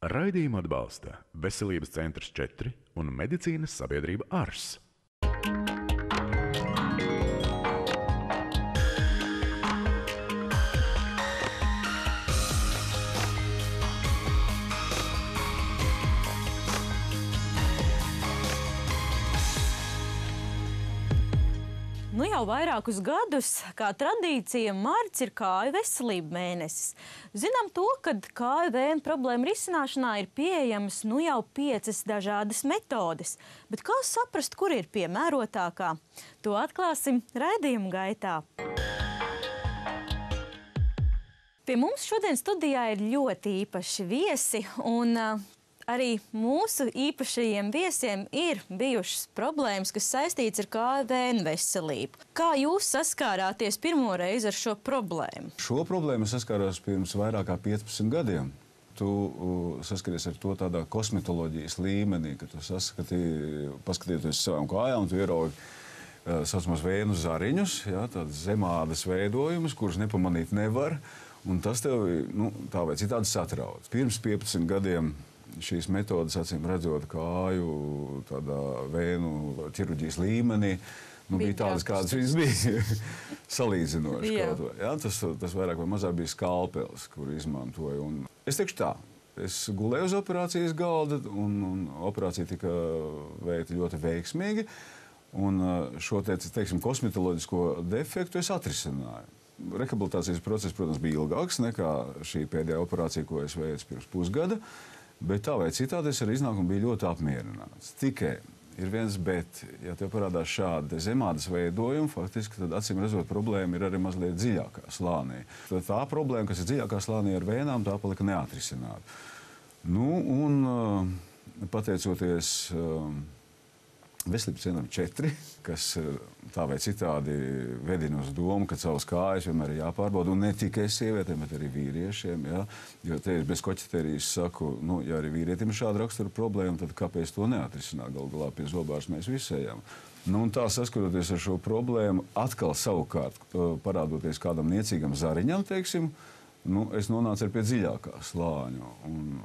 Raidījumu atbalsta Veselības centrs 4 un Medicīnas sabiedrība ARS. Nu jau vairākus gadus, kā tradīcija, marts ir kāju veselība mēnesis. Zinām to, ka kāju vēju problēmu risināšanā ir pieejamas nu jau 5 dažādas metodes. Bet kā saprast, kur ir piemērotākā? To atklāsim raidījuma gaitā. Pie mums šodien studijā ir ļoti īpaši viesi, un arī mūsu īpašajiem viesiem ir bijušas problēmas, kas saistīts ar kāju vēju veselību. Kā jūs saskārāties pirmo reizi ar šo problēmu? Šo problēmu saskāros pirms vairāk kā 15 gadiem. Tu saskaries ar to tādā kosmetoloģijas līmenī, ka tu paskatieties savām kājām, tu ieraugi saucamos vēju zariņus, tādas zemādas veidojumus, kurus nepamanīt nevar, un tas tevi tā vai citādi satrauc. Pirms 15 gadiem šīs metodas, acīm redzot, kāju tādā vēju ķirurģijas līmenī, bija tādas, kādas viņas bija salīdzinoši. Tas vairāk vai mazāk bija skalpels, kuru izmantoju. Un es teikšu tā, es gulēju uz operācijas galda, un operācija tika veikta ļoti veiksmīgi, un šo, teiksim, kosmetoloģisko defektu es atrisināju. Rehabilitācijas process, protams, bija ilgāks nekā šī pēdējā operācija, ko es veicu pirms pusgada. Bet tā vai citādi es ar iznākumu biju ļoti apmierināts. Tikai ir viens bet, ja tev parādās šādi zemādas veidojumi, faktiski tad acīm redzot problēma ir arī mazliet dziļākā slānī. Tad tā problēma, kas ir dziļākā slānī ar vēnām, tā palika neatrisināta. Pateicoties Veselības centram 4, kas tā vai citādi vedina uz domu, ka savas kājas vienmēr ir jāpārbauda, un ne tikai sievietēm, bet arī vīriešiem. Jo te es bez koķeterijas saku, ja arī vīrietim ir šāda rakstura problēma, tad kāpēc to neatrisināt? Galu galā pie zobārs mēs visi ejam. Un tā saskaroties ar šo problēmu, atkal savukārt parādoties kādam niecīgam zariņam, teiksim, es nonācu pie dziļākā slāņa.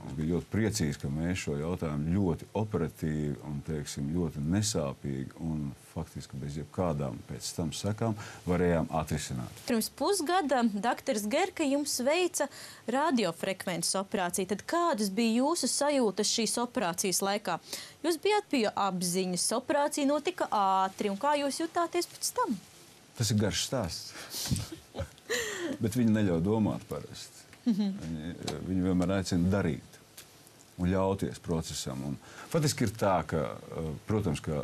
Es biju ļoti priecīgs, ka mēs šo jautājumu ļoti operatīvi un, teiksim, ļoti nesāpīgi un faktiski bez jebkādām pēc tam sekām varējām atrisināt. Pirms pusgada doktors Gerka jums veica radiofrekvences operāciju. Tad kādas bija jūsu sajūtas šīs operācijas laikā? Jūs bijāt pie apziņas, operācija notika ātri, un kā jūs jutāties pēc tam? Tas ir garš stāsts. Bet viņi neļauj domāt parasti. Viņi vienmēr aicina darīt un ļauties procesam. Un faktiski ir tā, ka, protams, ka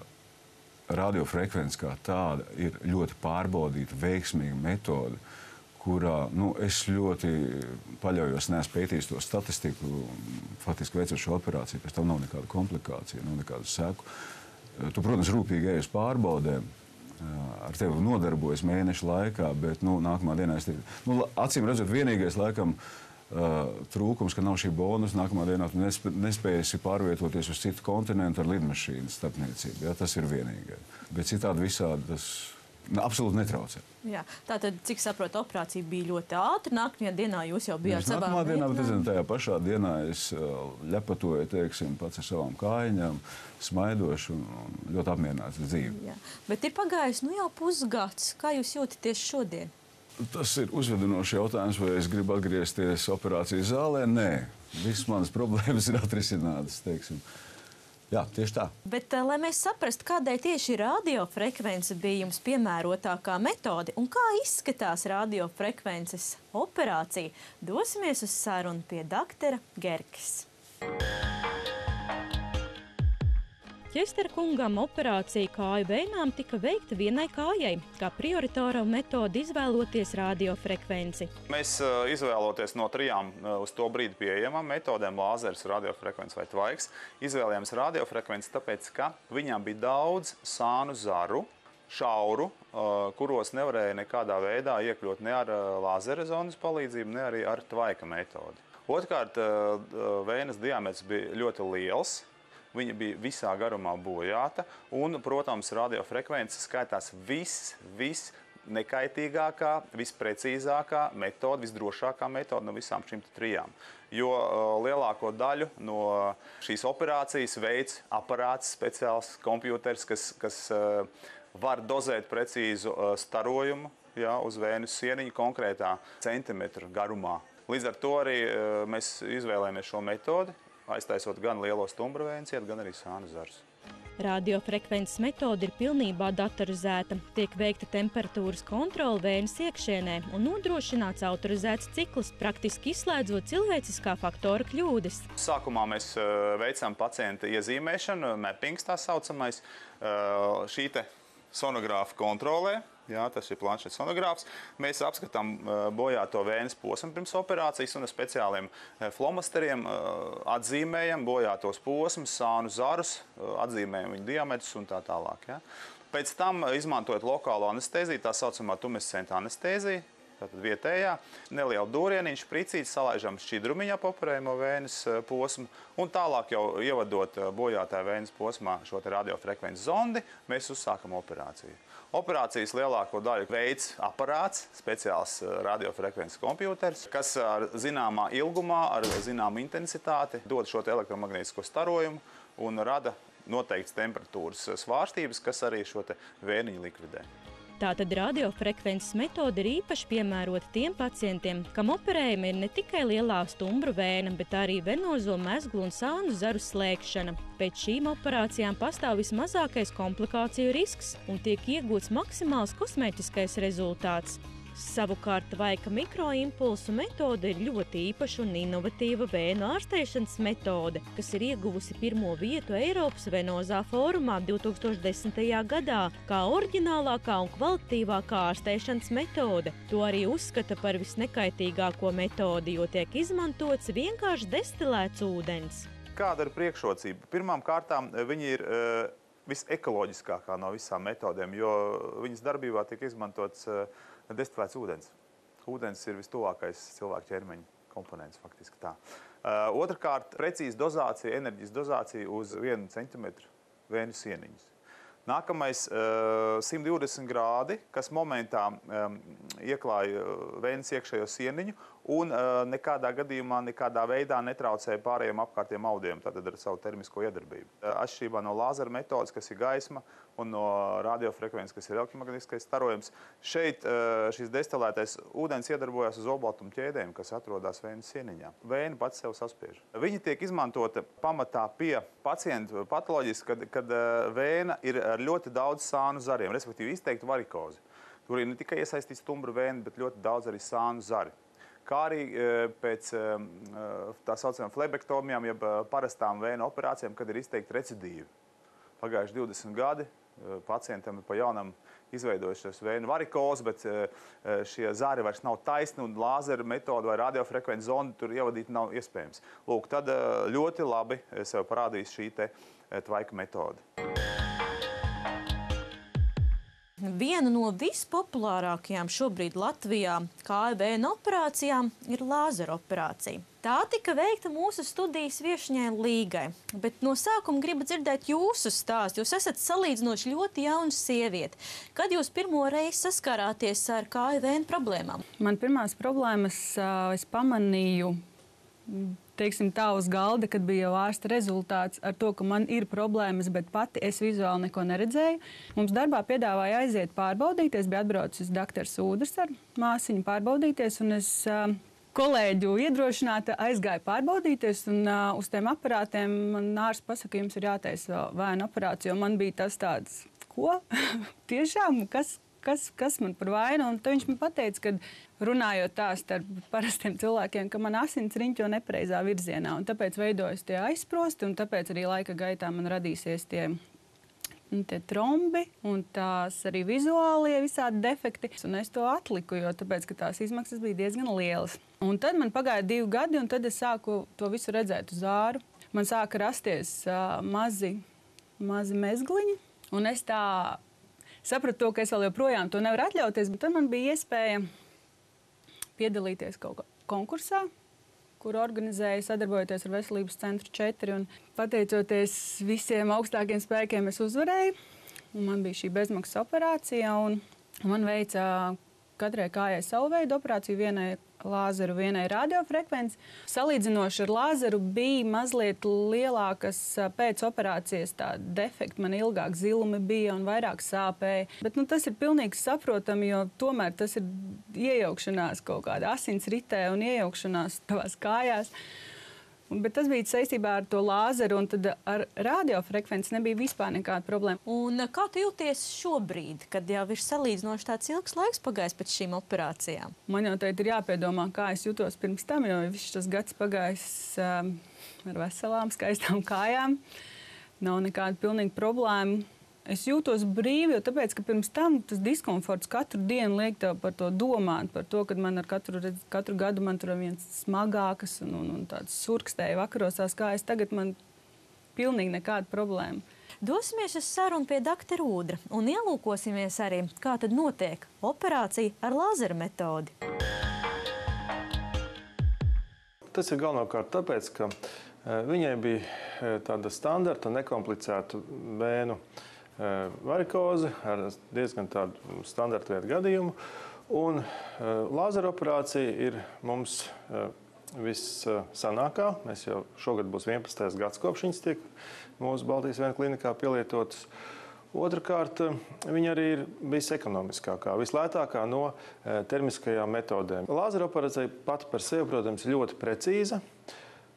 radiofrekvence kā tāda ir ļoti pārbaudīta, veiksmīga metode, kurā es ļoti paļaujos, neesmu pētījis to statistiku, faktiski veicot šo operāciju, pēc tam nav nekāda komplikācija, nav nekādu seku. Tu, protams, rūpīgi ej uz pārbaudēm, ar tevi nodarbojas mēnešu laikā, bet nākamā dienā es acīm redzot, vienīgais laikam trūkums, ka nav šī bonus, nākamā dienā tu nespēsi pārvietoties uz citu kontinentu ar lidmašīnas starpniecību. Tas ir vienīgais. Bet citādi visādi tas absolūti netraucē. Tātad, cik saprotu, operācija bija ļoti ātra. Nākamajā dienā jūs jau bijāt savā nākamā dienā, bet tajā pašā dienā es ļepatoju, teiksim, pats ar savām kājiņām, smaidošu un ļoti apmierināts ar dzīvi. Bet ir pagājis jau pusgads. Kā jūs jūtaties šodien? Tas ir uzvedinošs jautājums, vai es gribu atgriezties operācijas zālē. Nē, visas manas problēmas ir atrisinātas, teiksim. Jā, tieši tā. Bet, lai mēs saprastu, kādēļ tieši radiofrekvence bija jums piemērotākā metode un kā izskatās radiofrekvences operācija, dosimies uz sarunu pie doktora Gerkas. Ķestera kungam operācija kāju vēnām tika veikta vienai kājai, kā prioritāro metodi izvēloties radiofrekvenci. Mēs izvēloties no 3 uz to brīdi pieejamām metodēm, lāzeris, radiofrekvence vai tvaiks, izvēlējāmies radiofrekvenci, tāpēc, ka viņām bija daudz sānu zaru, šauru, kuros nevarēja nekādā veidā iekļūt ne ar lāzera zonas palīdzību, ne arī ar tvaika metodi. Otrkārt, vēnas diametrs bija ļoti liels. Viņa bija visā garumā bojāta, un, protams, radiofrekvence skaitās viss viskaitīgākā, visprecīzākā metode, visdrošākā metode no visām šīm trijām. Jo lielāko daļu no šīs operācijas veids aparāts, speciāls kompjuters, kas var dozēt precīzu starojumu, ja, uz vēnes sieniņu konkrētā centimetru garumā. Līdz ar to arī mēs izvēlējamies šo metodi, aiztaisot gan lielo stumbru vēnes ietu, gan arī sānu zarus. Radiofrekvences metode ir pilnībā datorizēta, tiek veikta temperatūras kontrole vēnes iekšienē un nodrošināts autorizēts cikls, praktiski izslēdzot cilvēciskā faktora kļūdas. Sākumā mēs veicam pacienta iezīmēšanu, mappings tā saucamais, šī te sonogrāfa kontrolē. Jā, tas ir planšets sonogrāfs. Mēs apskatām bojāto vēnes posmu pirms operācijas un ar speciāliem flomasteriem atzīmējam bojātos posmus, sānu zarus, atzīmējam viņu diametrus un tā tālāk. Ja. Pēc tam, izmantojot lokālo anestēziju, tā saucamā tumescenta anestēzija, tātad vietējā, nelielu dūrieniņu, špricīti, salaižam šķidrumiņā operējumu vēnes posmu un tālāk jau ievadot bojātā vēnes posmā šo te radiofrekvences zondi, mēs uzsākam operāciju. Operācijas lielāko daļu veids aparāts, speciāls radiofrekvences kompjuters, kas ar zināmā ilgumā, ar zināmu intensitāti dod šo te elektromagnētisko starojumu un rada noteikts temperatūras svārstības, kas arī šo te vēniņu likvidē. Tātad radiofrekvences metode ir īpaši piemērota tiem pacientiem, kam operējumi ir ne tikai lielā stumbru vēna, bet arī venozo mezglu un sānu zaru slēgšana. Pēc šīm operācijām pastāv vismazākais komplikāciju risks un tiek iegūts maksimāls kosmētiskais rezultāts. Savukārt Vaika mikroimpulsu metode ir ļoti īpaša un inovatīva vēnu ārstēšanas metode, kas ir ieguvusi pirmo vietu Eiropas venozā fórumā 2010. gadā kā oriģinālākā un kvalitatīvākā ārstēšanas metode. To arī uzskata par visnekaitīgāko metodi, jo tiek izmantots vienkārši destilēts ūdens. Kāda ir priekšrocība? Pirmām kārtām viņi ir visekoloģiskākā no visām metodēm, jo viņas darbībā tiek izmantots destilēts ūdens. Ūdens ir vistuvākais cilvēka ķermeņa komponents, faktiski tā. Otrkārt, precīza dozācija, enerģijas dozācija uz 1 centimetru vēņu sieniņas. Nākamais 120 grādi, kas momentā ieklāja vēnes iekšējo sieniņu un nekādā gadījumā, nekādā veidā netraucēja pārējiem apkārtiem audiem, tātad ar savu termisko iedarbību. Atšķirībā no lāzera metodas, kas ir gaisma, un no radiofrekvences, kas ir elektromagnētiskais starojums, šeit šis destilētais ūdens iedarbojas uz obaltumu ķēdēm, kas atrodas vēnes sieniņā. Vēne pats sev saspiež. Viņa tiek izmantota pamatā pie pacientu patoloģiski, kad vēna ir ar ļoti daudz sānu zariem, respektīvi izteiktu varikozi. Tur ir ne tikai iesaistīts stumbru vēni, bet ļoti daudz arī sānu zari. Kā arī pēc tā saucamām flebektomijām, jeb parastām vēnu operācijām, kad ir izteikti recidīvi. Pagājuši 20 gadi, pacientam ir pa jaunam izveidojušies vēnu varikozi, bet šie zari vairs nav taisni un lāzera metoda vai radiofrekvences zondi tur ievadīt nav iespējams. Lūk, tad ļoti labi sev parādīs šī te Vaika metode. Viena no vispopulārākajām šobrīd Latvijā KVN operācijām ir lāzera operācija. Tā tika veikta mūsu studijas viešņai Līgai, bet no sākuma gribu dzirdēt jūsu stāstu. Jūs esat salīdzinoši ļoti jauna sieviete. Kad jūs pirmo reizi saskarāties ar KVN problēmām? Man pirmās problēmas es pamanīju, teiksim tā, uz galda, kad bija jau ārsta rezultāts ar to, ka man ir problēmas, bet pati es vizuāli neko neredzēju. Mums darbā piedāvāja aiziet pārbaudīties, bija atbraucis doktors Ūdrs ar māsiņu pārbaudīties, un es kolēģu iedrošināta aizgāju pārbaudīties, un uz tiem aparātiem man ārsts pasaka, jums ir jātaisa vēnu operācija, jo man bija tas tāds, ko? Tiešām, kas man par vainu? Un tad viņš man pateica, ka runājot tā starp parastiem cilvēkiem, ka man asins riņķo nepareizā virzienā, un tāpēc veidojas tie aizsprosti, un tāpēc arī laika gaitā man radīsies tie trombi, un tās arī vizuālie visādi defekti. Un es to atliku, jo tāpēc, ka tās izmaksas bija diezgan lielas. Un tad man pagāja 2 gadi, un tad es sāku to visu redzēt uz āru. Man sāka rasties mazi mezgliņi, un es tā sapratu to, ka es vēl joprojām to nevaru atļauties, bet tad man bija iespēja piedalīties kaut kā konkursā, kur organizēja sadarbojoties ar Veselības centru 4. Un pateicoties visiem augstākiem spēkiem, es uzvarēju. Un man bija šī bezmaksas operācija. Un Man veica katrai kājai savu veidu operāciju, vienai lāzeru, vienai radiofrekvenci. Salīdzinoši ar lāzeru bija mazliet lielākas pēc operācijas defekti. Man ilgāk zilumi bija un vairāk sāpēja. Bet tas ir pilnīgi saprotami, jo tomēr tas ir iejaukšanās kaut kādā asinsritē un iejaukšanās tavās kājās. Bet tas bija saistībā ar to lāzeru, un tad ar radiofrekvenci nebija vispār nekāda problēma. Un kā tu jūties šobrīd, kad jau ir salīdzinoši tāds ilgs laiks pagājis pēc šīm operācijām? Man jau tagad ir jāpiedomā, kā es jutos pirms tam, jo viss tas gads pagājis ar veselām, skaistām kājām. Nav nekāda pilnīga problēma. Es jūtos brīvi, jo tāpēc, ka pirms tam tas diskomforts katru dienu liek tev par to domāt, par to, ka man ar katru gadu man tur viens smagākas un tāds surkstēja vakaros tās kājas. Tagad man pilnīgi nekāda problēma. Dosimies uz sarunu pie doktora Ūdra un ielūkosimies arī, kā tad notiek operācija ar lāzeru metodi. Tas ir galvenokārt tāpēc, ka viņai bija tāda standarta nekomplicēta vēnu varikoze ar diezgan tādu standarta vietu gadījumu. Un lāzera operācija ir mums vissanākā. Mēs jau šogad būs 11. gads, kopš viņas tiek mūsu Baltijas Vēnu klīnikā pielietotas. Otrakārt, viņa arī ir visekonomiskākā, vislētākā no termiskajām metodēm. Lāzera operācija pati par sevi, protams, ir ļoti precīza,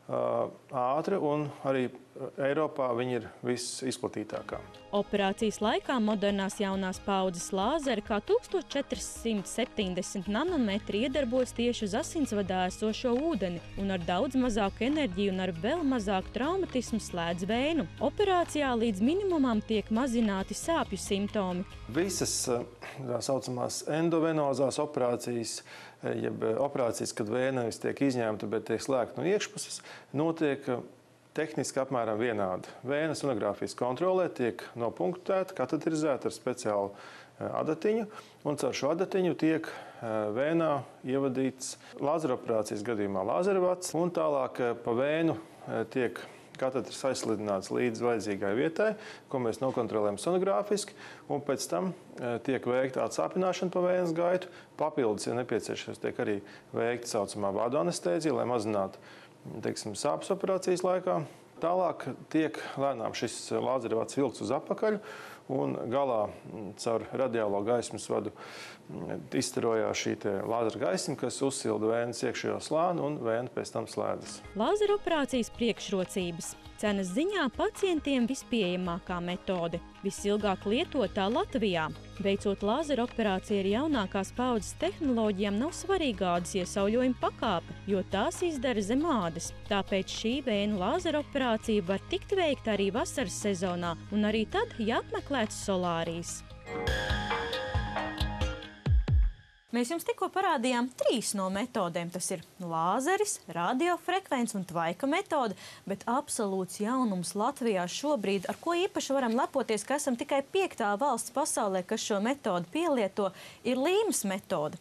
ātra un arī Eiropā viņa ir visizplatītākā. Operācijas laikā modernās jaunās paudzes lāzeri kā 1470 nanometri iedarbojas tieši uz asinsvadā esošo ūdeni un ar daudz mazāku enerģiju un ar vēl mazāku traumatismu slēdz vēnu. Operācijā līdz minimumam tiek mazināti sāpju simptomi. Visas tā saucamās endovenozās operācijas, jeb operācijas, kad vēna nevis tiek izņemta, bet tiek slēgta no iekšpuses, notiek tehniski apmēram vienādi. Vēna sonogrāfijas kontrolē tiek nopunktēta, kateterizēta ar speciālu adatiņu, un caur šo adatiņu tiek vēnā ievadīts lāzera operācijas gadījumā lāzervats, un tālāk pa vēnu tiek kateters aizslidināts līdz vajadzīgai vietai, ko mēs nokontrolējam sonogrāfiski, un pēc tam tiek veikta atsāpināšana pa vējas gaitu. Papildus, ja nepieciešams, tiek arī veikta saucamā vādu anestēzija, lai mazinātu sāpes operācijas laikā. Tālāk tiek lēnām šis lāzervats vilkts uz apakaļ un galā caur radiālo gaismas vadu izstarojās šī lāzera gaisma, kas uzsilda vēnas iekšējo slāni un vēna pēc tam slēdzas. Lāzera operācijas priekšrocības. Cenas ziņā pacientiem vispieejamākā metode, visilgāk lietotā Latvijā. Veicot lāzera operāciju ar jaunākās paudzes tehnoloģijām nav svarīga ādas iesauļojuma pakāpe, jo tās izdara zem ādas. Tāpēc šī vēnu lāzera operācija var tikt veikta arī vasaras sezonā un arī tad, ja apmeklēts solārijas. Mēs jums tikko parādījām 3 no metodēm. Tas ir lāzeris, radiofrekvence un tvaika metode, bet absolūts jaunums Latvijā šobrīd, ar ko īpaši varam lepoties, ka esam tikai 5. valsts pasaulē, kas šo metodu pielieto, ir līmes metode.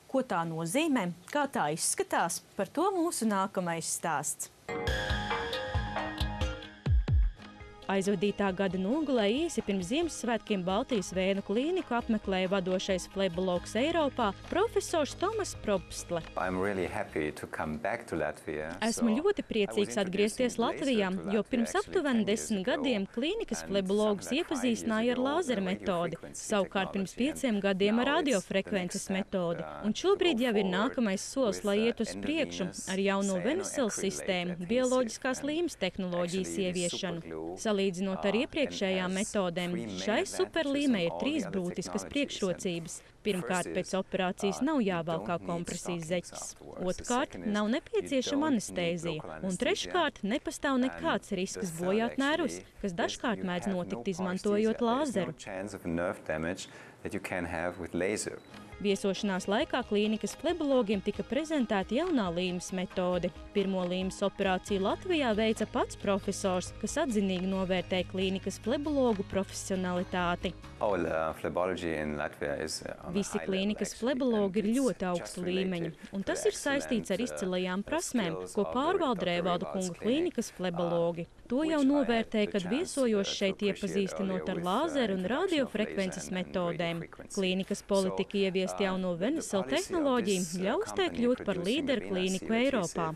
Ko tā nozīmē, kā tā izskatās, par to mūsu nākamais stāsts. Aizvadītā gada nogalē īsi pirms Ziemassvētkiem Baltijas Vēnu klīniku apmeklēja vadošais flebologs Eiropā profesors Tomas Probstle. Esmu ļoti priecīgs atgriezties Latvijā, jo pirms aptuveni 10 gadiem klīnikas flebologus iepazīstināja ar lāzera metodi, savukārt pirms 5 gadiem ar radiofrekvences metodi. Un šobrīd jau ir nākamais solis, lai iet uz priekšu ar jauno Venusela sistēmu, bioloģiskās līmes tehnoloģijas ieviešanu. Salīdzinot ar iepriekšējām metodēm, šai superlīmei ir 3 būtiskas priekšrocības. Pirmkārt, pēc operācijas nav jāvalkā kompresijas zeķis. Otrkārt, nav nepieciešama anestēzija. Un treškārt, nepastāv nekāds risks bojāt nervus, kas dažkārt mēdz notikt izmantojot lāzeru. Viesošanās laikā klīnikas flebologiem tika prezentēta jaunā līmes metode. Pirmo līmes operāciju Latvijā veica pats profesors, kas atzinīgi novērtēja klīnikas flebologu profesionalitāti. Visi klīnikas flebologi ir ļoti augsta līmeņa, un tas ir saistīts ar izcilajām prasmēm, ko pārvalda Rēvalda kunga klīnikas flebologi. To jau novērtēja, kad viesojoši šeit iepazīstinot ar lāzeru un radiofrekvences metodēm. Klīnikas politika ieviest jauno Venisel tehnoloģiju ļaus tai kļūt par līderu klīniku Eiropā.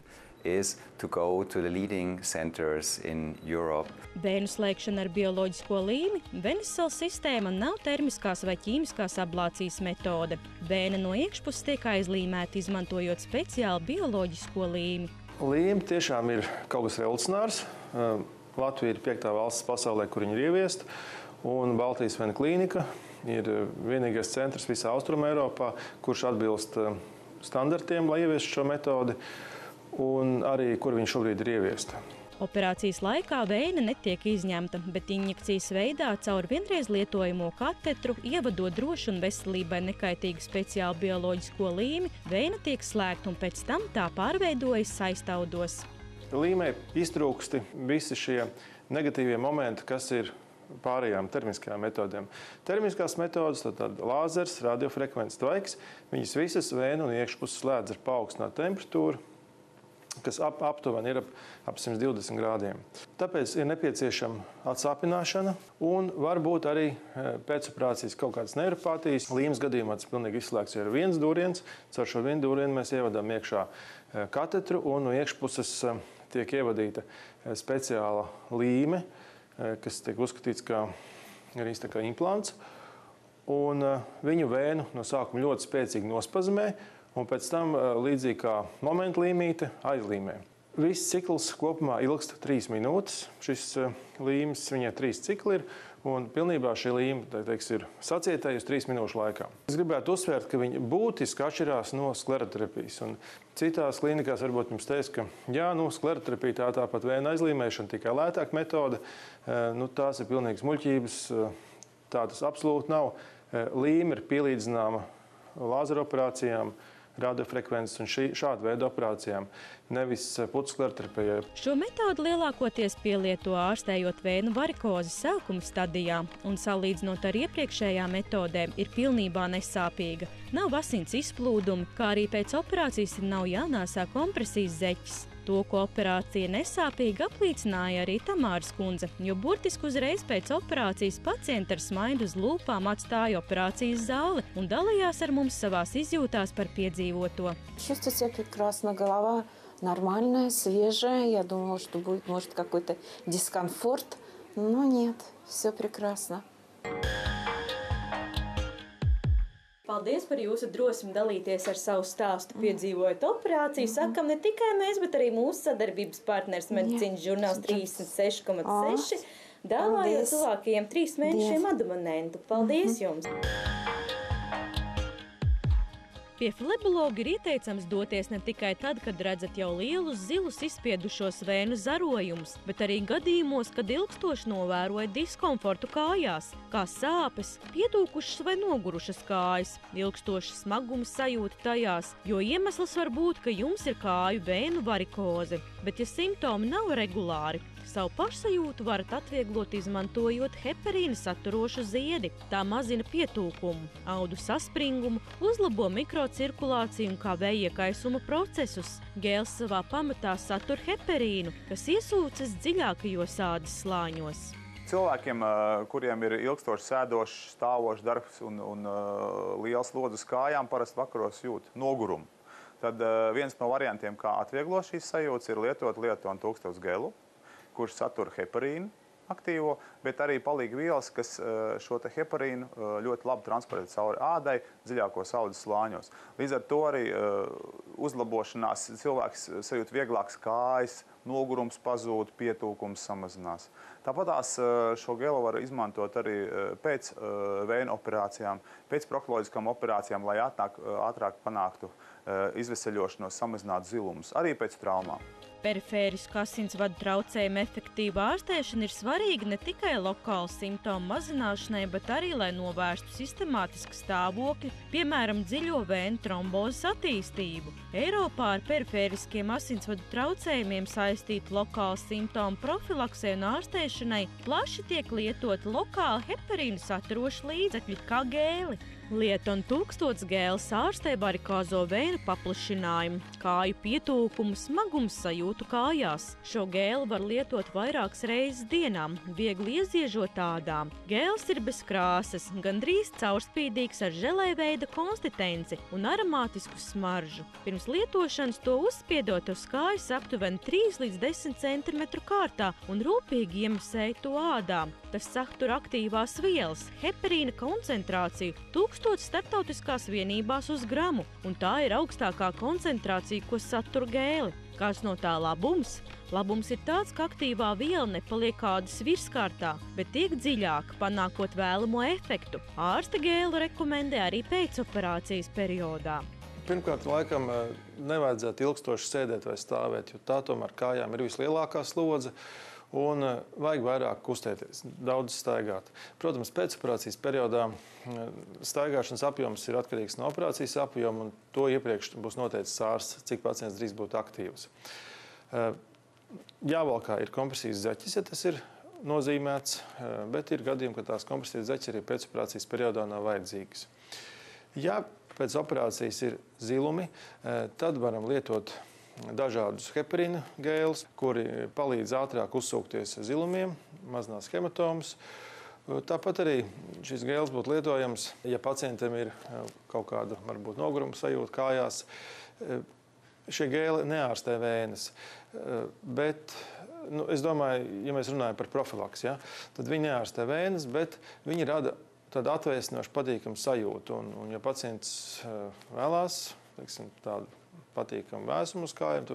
Vēnu slēgšana ar bioloģisko līmi Venisel sistēma nav termiskās vai ķīmiskās ablācijas metode. Vēna no iekšpuses tiek aizlīmēta, izmantojot speciālu bioloģisko līmi. Līme tiešām ir kaut kas revolucionārs. Latvija ir 5. valsts pasaulē, kur viņa ir ieviesta, un Baltijas Vēnu klīnika ir vienīgais centrs visā Austruma Eiropā, kurš atbilst standartiem, lai ieviestu šo metodi, un arī, kur viņa šobrīd ir ieviesta. Operācijas laikā vēna netiek izņemta, bet injekcijas veidā caur vienreiz lietojamo katetru, ievadot drošu un veselībai nekaitīgu speciālu bioloģisko līmi, vēna tiek slēgta un pēc tam tā pārveidojas saistaudos. Līmē iztrūksti visi šie negatīvie momenti, kas ir pārējām termiskajām metodēm. Termiskās metodas, tad lāzers, radiofrekvences tvaiks, viņas visas vēnu un iekšpuses slēdz ar paaugstinātu temperatūru, kas aptuveni ir ap 120 grādiem. Tāpēc ir nepieciešama atsāpināšana un varbūt arī pēcoperācijas kaut kādas neiropātijas. Līmes gadījumā tas pilnīgi izslēgts ar viens dūriens. Caur šo vienu dūrienu mēs ievadām iekšā katetru un no iekšpuses tiek ievadīta speciāla līme, kas tiek uzskatīts kā implants. Un viņu vēnu no sākuma ļoti spēcīgi nospazmē, un pēc tam līdzīgi kā momentu līmīte aizlīmē. Viss cikls kopumā ilgst 3 minūtes. Šis līmes, viņai 3 cikli ir, un pilnībā šī līme ir sacietējusi 3 minūšu laikā. Es gribētu uzsvērt, ka viņa būtiski atšķirās no skleroterapijas. Un citās klīnikās varbūt jums teiks, ka skleroterapija tāpat vēna aizlīmēšana, tikai lētāka metode. Tās ir pilnīgas muļķības, tā tas absolūti nav. Līme ir pielīdzināma lāzera operācijām, radiofrekvences un šāda veida operācijām, nevis putu skleroterapijai. Šo metodu lielākoties pielieto ārstējot vēnu varikozes sākuma stadijā un salīdzinot ar iepriekšējām metodēm ir pilnībā nesāpīga. Nav asins izplūdumi, kā arī pēc operācijas nav jānāsā kompresijas zeķis. To, ko operācija nesāpīgi apliecināja arī Tamāras kundze, jo burtiski uzreiz pēc operācijas pacienti ar smaidu uz lūpām atstāja operācijas zāli un dalījās ar mums savās izjūtās par piedzīvoto. Чувствую себя прекрасно, голова нормальная, свежая. Я думала, что будет, может, какой-то дискомфорт, но нет, все прекрасно. Paldies par jūsu drosmi dalīties ar savu stāstu, piedzīvojot operāciju. Sakam ne tikai mēs, bet arī mūsu sadarbības partners medicīnas žurnāls 36,6 dāvājot tuvākajiem 3 mēnešiem abonementu. Paldies jums! Pie flebologa ir ieteicams doties ne tikai tad, kad redzat jau lielus zilus izspiedušos vēnu zarojumus, bet arī gadījumos, kad ilgstoši novērojat diskomfortu kājās, kā sāpes, pietūkušas vai nogurušas kājas, ilgstoši smaguma sajūta tajās, jo iemesls var būt, ka jums ir kāju vēnu varikoze. Bet ja simptomi nav regulāri, savu pašsajūtu varat atvieglot izmantojot heparīna saturošu ziedi. Tā mazina pietūkumu, audu saspringumu, uzlabo mikrocirkulāciju un kavē iekaisuma procesus. Gēls savā pamatā satur heparīnu, kas iesūcas dziļākajos ādas slāņos. Cilvēkiem, kuriem ir ilgstoši sēdošs, stāvošs darbs un liels lodzes kājām, parasti vakaros jūt nogurumu. Tad viens no variantiem, kā atvieglot šīs sajūtas, ir lietot Lietona 1000 gelu, kurš satur heparīnu aktīvo, bet arī palīga vielas, kas šo te heparīnu ļoti labi transportē cauri ādai dziļākos audas slāņos. Līdz ar to arī uzlabošanās cilvēks sajūt vieglāks kājas, nogurums pazūd, pietūkums samazinās. Tāpatās šo gelu var izmantot arī pēc vēnu operācijām, pēc proktoloģiskām operācijām, lai ātrāk panāktu izveseļošanos, samazinātu zilumus, arī pēc traumām. Perifērisku asinsvadu traucējumu efektīva ārstēšana ir svarīga ne tikai lokālu simptomu mazināšanai, bet arī, lai novērstu sistemātisku stāvokļu, piemēram, dziļo vēnu trombozes attīstību. Eiropā ar perifēriskiem asinsvadu traucējumiem saistītu lokālu simptomu profilaksei un ārstēšanai plaši tiek lietoti lokāli heparīnu saturoši līdzekļi kā gēli. Lieton 1000 gēles ārstē varikāzo vēnu paplašinājumu, kāju pietūkumu, smagums sajūtu kājās. Šo gēli var lietot vairākas reizes dienā, viegli ieziežot ādām. Gēles ir bez krāsas, gandrīz caurspīdīgs ar želejveida konsistenci un aromātisku smaržu. Pirms lietošanas to uzspiedot uz kājas aptuveni 3 līdz 10 cm kārtā un rūpīgi iemasēt to ādā. Tas satur aktīvās vielas, heparīna koncentrāciju 1000 starptautiskās vienībās uz gramu, un tā ir augstākā koncentrācija, ko satur gēli. Kāds no tā labums? Labums ir tāds, ka aktīvā viela nepaliek kādas virskārtā, bet tiek dziļāk, panākot vēlamo efektu. Ārste gēlu rekomendē arī pēcoperācijas periodā. Pirmkārt, laikam nevajadzētu ilgstoši sēdēt vai stāvēt, jo tā tomēr kājām ir vislielākā slodze. Un vajag vairāk kustēties, daudz staigāt. Protams, pēcoperācijas periodā staigāšanas apjoms ir atkarīgs no operācijas apjoma, un to iepriekš būs noteicis ārsts, cik pacients drīz būtu aktīvs. Jāvalkā ir kompresijas zeķis, ja tas ir nozīmēts, bet ir gadījumi, ka tās kompresijas zeķis arī pēcoperācijas periodā nav vajadzīgas. Ja pēc operācijas ir zilumi, tad varam lietot dažādus heparīna gēlus, kuri palīdz ātrāk uzsūkties zilumiem, mazinās hematomas. Tāpat arī šis gēls būtu lietojams, ja pacientam ir kaut kāda, varbūt, noguruma sajūta kājās. Šie gēli neārstē vēnes, bet, es domāju, ja mēs runājam par profilaks, ja, tad viņi neārstē vēnes, bet viņi rada tādu atvēsinošu patīkamu sajūtu. Un ja pacients vēlās, teiksim, tādu patīkamu vēsumu uz kājām,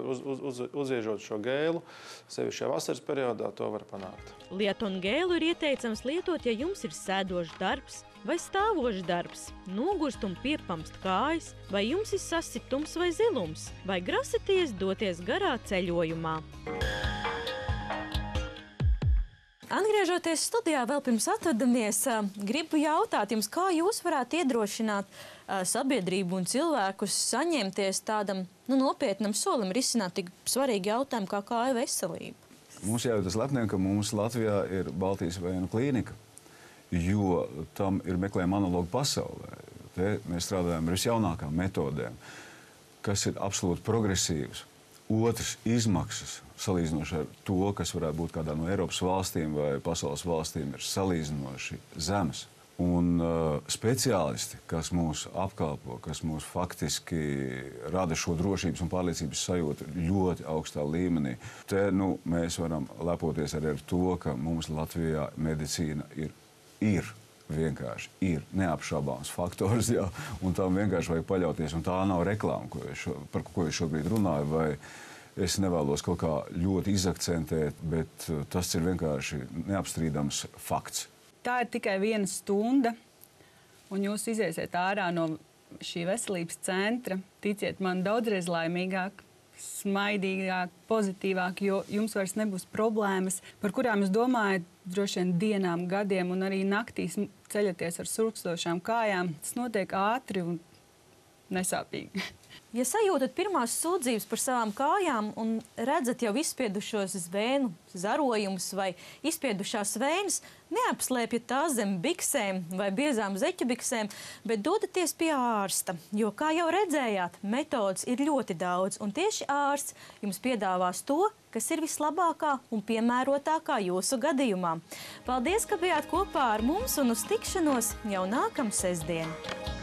uziežot šo gēlu, sevišķi vasaras periodā, to var panākt. Lieton gēlu ir ieteicams lietot, ja jums ir sēdošs darbs vai stāvošs darbs, nogurst un piepamst kājas, vai jums ir sasitums vai zilums, vai grasaties doties garā ceļojumā. Atgriežoties studijā, vēl pirms atvadamies, gribu jautāt jums, kā jūs varētu iedrošināt sabiedrību un cilvēkus saņemties tādam nopietnam solim risināt tik svarīgi jautājumi kā kāju veselība? Mums jājūtas lepniem, ka mums Latvijā ir Baltijas vēju klīnika, jo tam ir meklējama analoga pasaulē. Te mēs strādājam ar visjaunākām metodēm, kas ir absolūti progresīvas. Otrs, izmaksas, salīdzinoši ar to, kas varētu būt kādā no Eiropas valstīm vai pasaules valstīm, ir salīdzinoši zemes. Un speciālisti, kas mūs apkalpo, kas mūs faktiski rada šo drošības un pārliecības sajūtu ļoti augstā līmenī, te mēs varam lepoties arī ar to, ka mums Latvijā medicīna ir vienkārši ir neapšaubāms faktors, jā, un tam vienkārši vajag paļauties, un tā nav reklāma, par ko es šobrīd runāju, vai es nevēlos kaut kā ļoti izakcentēt, bet tas ir vienkārši neapstrīdams fakts. Tā ir tikai 1 stunda, un jūs iziesiet ārā no šī veselības centra, ticiet man, daudzreiz laimīgāk, smaidīgāk, pozitīvāk, jo jums vairs nebūs problēmas, par kurām jūs domājat droši vien dienām, gadiem, un arī naktīs ceļaties ar surkstošām kājām. Tas notiek ātri un nesāpīgi. Ja sajūtat pirmās sūdzības par savām kājām un redzat jau izspiedušos vēnu zarojumus vai izspiedušās vējas, neapslēpjiet tās zem biksēm vai biezām zeķebiksēm, bet dodaties pie ārsta. Jo, kā jau redzējāt, metodas ir ļoti daudz, un tieši ārsts jums piedāvās to, kas ir vislabākā un piemērotākā jūsu gadījumā. Paldies, ka bijāt kopā ar mums un uz tikšanos jau nākamā sestdiena!